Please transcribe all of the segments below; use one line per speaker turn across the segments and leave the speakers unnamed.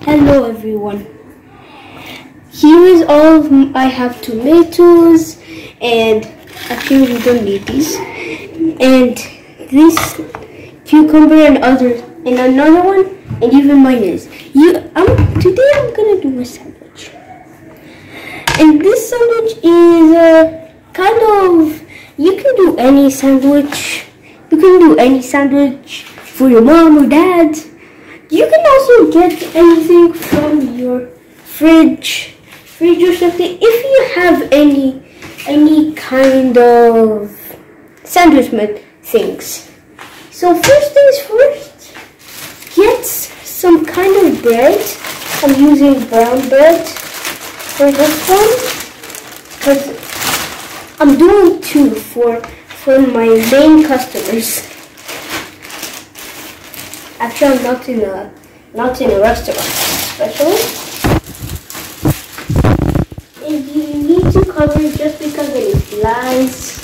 Hello everyone. Here is I have tomatoes and actually we don't need these. And this cucumber and another one and even mayonnaise. Today I'm gonna do a sandwich. And this sandwich is you can do any sandwich. You can do any sandwich for your mom or dad. You can also get anything from your fridge or something. If you have any kind of sandwich things. So first things first, get some kind of bread. I'm using brown bread for this one because I'm doing two for my main customers. Actually, I'm not in a restaurant, especially. And you need to cover it just because of any flies.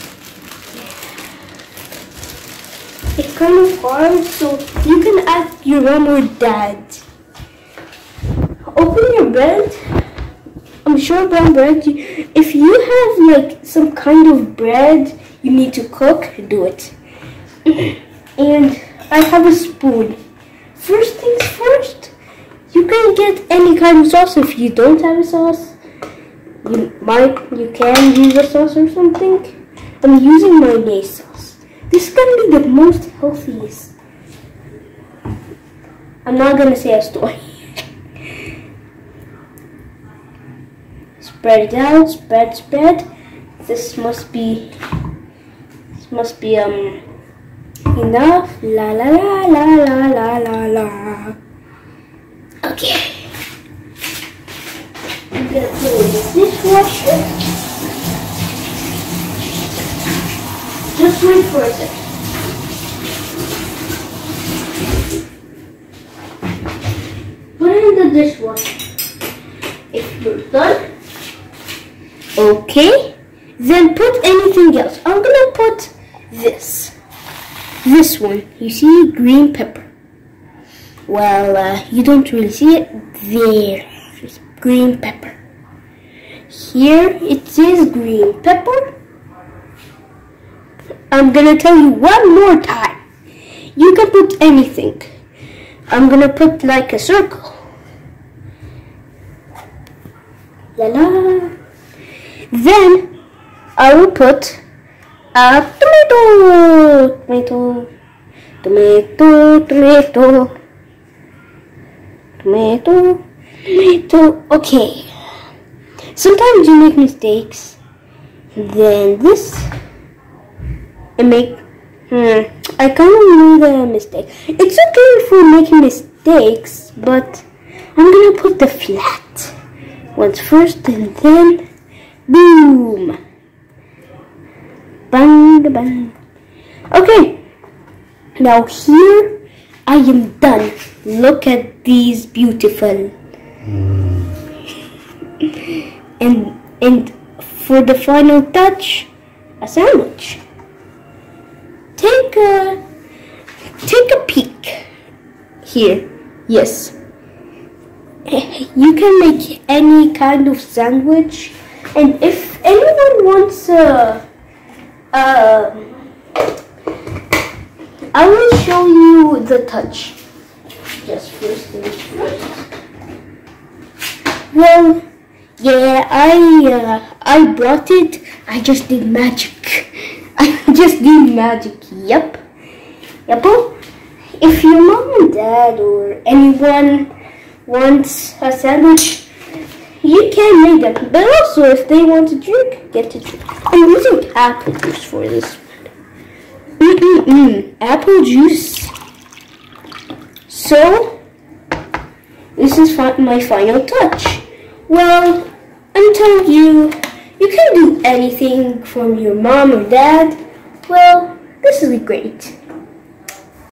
It's kind of hard, so you can ask your mom or dad. Open your bread. I'm sure brown bread. If you have like some kind of bread you need to cook, do it. And I have a spoon. First things first, you can get any kind of sauce. If you don't have a sauce, you can use a sauce or something. I'm using mayonnaise sauce. This is gonna be the most healthiest. I'm not gonna say a story. Spread it out, spread. This must be enough. La la la la la la la la. Okay. I'm gonna put it in the dishwasher. Just wait for a second. Put it in the dishwasher. If you're done, okay, then put anything else. I'm gonna put this one. You see green pepper? Well, you don't really see it. There's green pepper. Here it is green pepper. I'm gonna tell you one more time. You can put anything. I'm gonna put like a circle. La la. Then I will put a tomato. Okay. Sometimes you make mistakes. Then this I kind of made a mistake. It's okay for making mistakes, but I'm gonna put the flat ones first and then boom. Bang, bang. Okay, now here I am done. Look at these beautiful. And for the final touch, a sandwich. Take a peek here. Yes, you can make any kind of sandwich, and if anyone wants I will show you the touch. Just first things first. Well, yeah, I brought it. I just did magic. Yep. If your mom and dad or anyone wants a sandwich, you can make them. But also, if they want to drink, get to drink. I'm using apple juice for this one. Apple juice. So, this is my final touch. Well, I'm telling you, you can do anything from your mom or dad. Well, this is great.